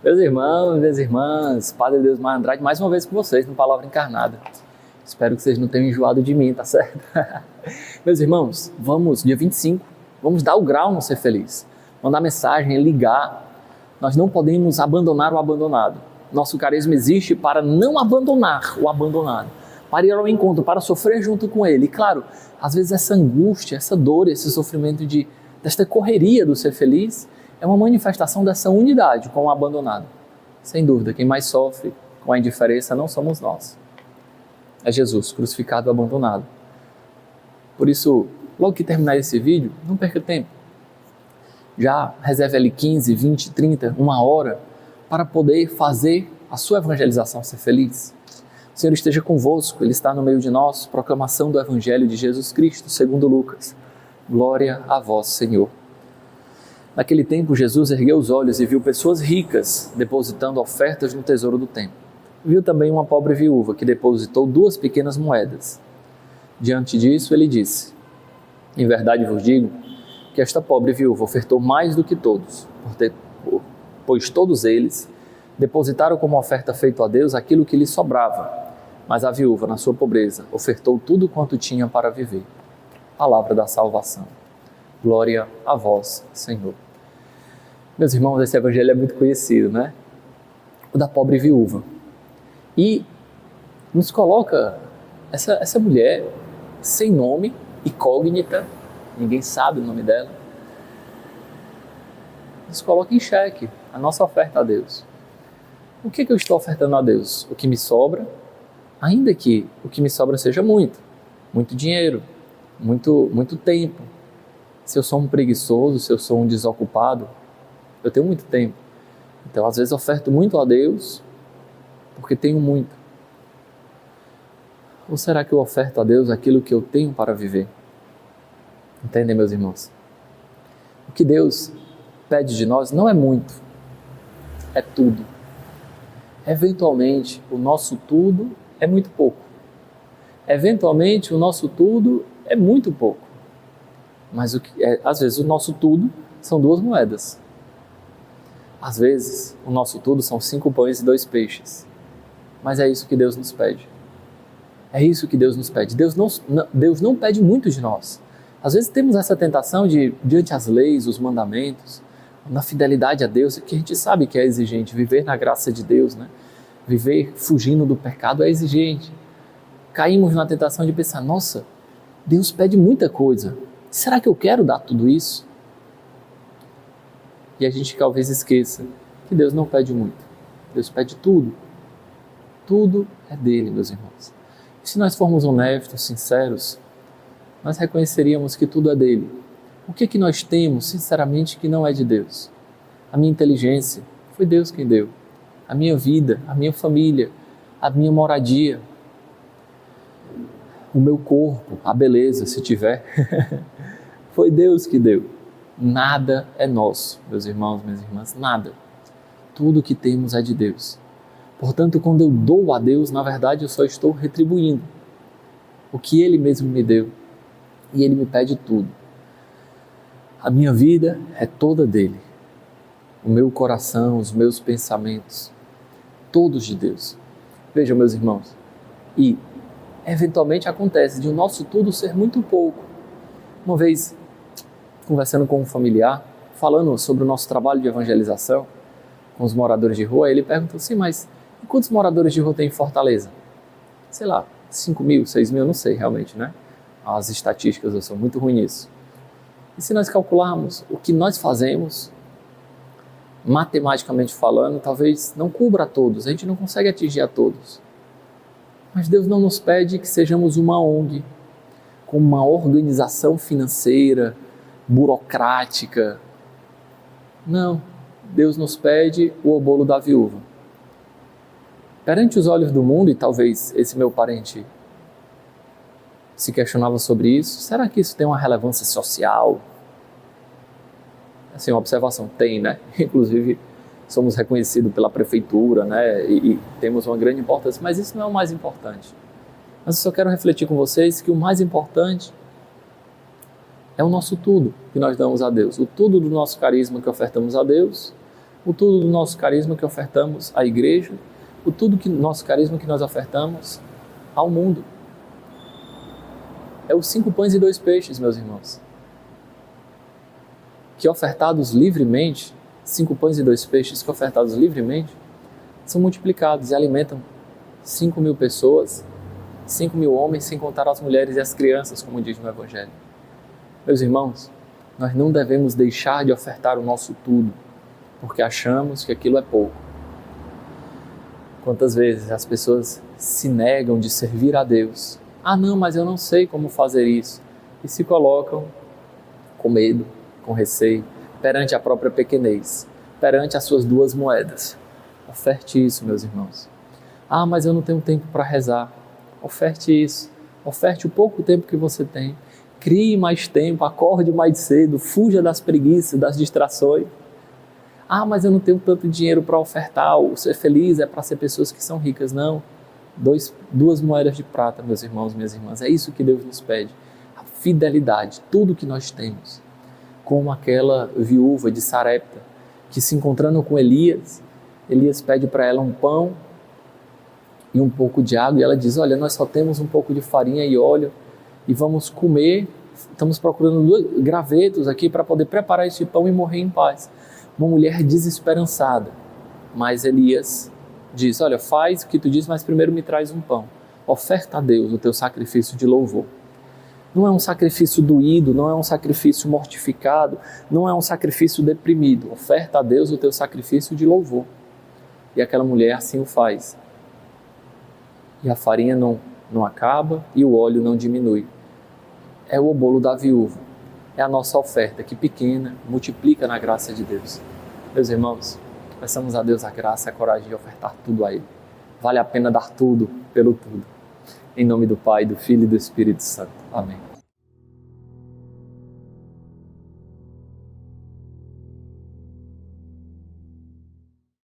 Meus irmãos, minhas irmãs, Padre Deusmar Andrade, mais uma vez com vocês no Palavra Encarnada. Espero que vocês não tenham enjoado de mim, tá certo? Meus irmãos, vamos, dia 25, vamos dar o grau no Ser Feliz. Mandar mensagem, ligar. Nós não podemos abandonar o abandonado. Nosso carisma existe para não abandonar o abandonado, para ir ao encontro, para sofrer junto com ele. E claro, às vezes essa angústia, essa dor, esse sofrimento desta correria do ser feliz é uma manifestação dessa unidade com o abandonado. Sem dúvida, quem mais sofre com a indiferença não somos nós. É Jesus, crucificado e abandonado. Por isso, logo que terminar esse vídeo, não perca tempo. Já reserve ali 15, 20, 30, uma hora para poder fazer a sua evangelização ser feliz. O Senhor esteja convosco, Ele está no meio de nós. Proclamação do Evangelho de Jesus Cristo, segundo Lucas. Glória a vós, Senhor. Naquele tempo, Jesus ergueu os olhos e viu pessoas ricas depositando ofertas no tesouro do templo. Viu também uma pobre viúva que depositou 2 pequenas moedas. Diante disso, ele disse: em verdade vos digo que esta pobre viúva ofertou mais do que todos, pois todos eles depositaram como oferta feita a Deus aquilo que lhe sobrava, mas a viúva, na sua pobreza, ofertou tudo quanto tinha para viver. Palavra da salvação. Glória a vós, Senhor. Meus irmãos, esse evangelho é muito conhecido, né? O da pobre viúva. E nos coloca essa mulher sem nome, incógnita, ninguém sabe o nome dela, nos coloca em xeque a nossa oferta a Deus. O que eu estou ofertando a Deus? O que me sobra, ainda que o que me sobra seja muito dinheiro, muito tempo. Se eu sou um preguiçoso, se eu sou um desocupado, eu tenho muito tempo. Então, às vezes, oferto muito a Deus porque tenho muito. Ou será que eu oferto a Deus aquilo que eu tenho para viver? Entendem, meus irmãos? O que Deus pede de nós não é muito, é tudo. Eventualmente, o nosso tudo é muito pouco. Eventualmente, o nosso tudo é muito pouco. Mas às vezes o nosso tudo são 2 moedas. Às vezes o nosso tudo são 5 pães e 2 peixes. Mas é isso que Deus nos pede. É isso que Deus nos pede. Deus não pede muito de nós. Às vezes temos essa tentação de, diante as leis, os mandamentos, na fidelidade a Deus, que a gente sabe que é exigente. Viver na graça de Deus, né? Viver fugindo do pecado é exigente. Caímos na tentação de pensar: nossa, Deus pede muita coisa. Será que eu quero dar tudo isso? E a gente talvez esqueça que Deus não pede muito. Deus pede tudo. Tudo é dele, meus irmãos. E se nós formos honestos, sinceros, nós reconheceríamos que tudo é dele. O que nós temos, sinceramente, que não é de Deus? A minha inteligência, foi Deus quem deu. A minha vida, a minha família, a minha moradia, o meu corpo, a beleza, se tiver, foi Deus que deu. Nada é nosso, meus irmãos, minhas irmãs, nada. Tudo que temos é de Deus. Portanto, quando eu dou a Deus, na verdade, eu só estou retribuindo o que Ele mesmo me deu. E Ele me pede tudo. A minha vida é toda dele. O meu coração, os meus pensamentos, todos de Deus. Vejam, meus irmãos, e eventualmente acontece de o nosso tudo ser muito pouco. Uma vez, conversando com um familiar, falando sobre o nosso trabalho de evangelização com os moradores de rua, ele perguntou assim: mas e quantos moradores de rua tem em Fortaleza? Sei lá, 5 mil, 6 mil, não sei realmente, né? As estatísticas, eu sou muito ruim nisso. E se nós calcularmos o que nós fazemos, matematicamente falando, talvez não cubra a todos, a gente não consegue atingir a todos. Mas Deus não nos pede que sejamos uma ONG, com uma organização financeira, burocrática. Não, Deus nos pede o obolo da viúva. Perante os olhos do mundo, e talvez esse meu parente se questionava sobre isso, será que isso tem uma relevância social? Assim, uma observação, tem, né? Inclusive, somos reconhecidos pela prefeitura, né? E temos uma grande importância, mas isso não é o mais importante. Mas eu só quero refletir com vocês que o mais importante é o nosso tudo que nós damos a Deus. O tudo do nosso carisma que ofertamos a Deus, o tudo do nosso carisma que ofertamos à igreja, o tudo que nosso carisma que nós ofertamos ao mundo. É os 5 pães e 2 peixes, meus irmãos, que ofertados livremente, 5 pães e 2 peixes que ofertados livremente, são multiplicados e alimentam 5.000 pessoas, 5.000 homens, sem contar as mulheres e as crianças, como diz no Evangelho. Meus irmãos, nós não devemos deixar de ofertar o nosso tudo, porque achamos que aquilo é pouco. Quantas vezes as pessoas se negam de servir a Deus? Ah, não, mas eu não sei como fazer isso. E se colocam com medo, com receio, perante a própria pequenez, perante as suas 2 moedas. Oferte isso, meus irmãos. Ah, mas eu não tenho tempo para rezar. Oferte isso. Oferte o pouco tempo que você tem. Crie mais tempo, acorde mais cedo, fuja das preguiças, das distrações. Ah, mas eu não tenho tanto dinheiro para ofertar. O ser feliz é para ser pessoas que são ricas. Não. 2 moedas de prata, meus irmãos, minhas irmãs. É isso que Deus nos pede. A fidelidade, tudo que nós temos. Como aquela viúva de Sarepta, que se encontrando com Elias pede para ela um pão e um pouco de água. E ela diz, olha, nós só temos um pouco de farinha e óleo e vamos comer. Estamos procurando 2 gravetos aqui para poder preparar esse pão e morrer em paz. Uma mulher desesperançada. Mas Elias diz, olha, faz o que tu diz, mas primeiro me traz um pão. Oferta a Deus o teu sacrifício de louvor. Não é um sacrifício doído, não é um sacrifício mortificado, não é um sacrifício deprimido. Oferta a Deus o teu sacrifício de louvor. E aquela mulher assim o faz. E a farinha não acaba e o óleo não diminui. É o obolo da viúva. É a nossa oferta, que pequena, multiplica na graça de Deus. Meus irmãos, peçamos a Deus a graça e a coragem de ofertar tudo a Ele. Vale a pena dar tudo pelo tudo. Em nome do Pai, do Filho e do Espírito Santo. Amém.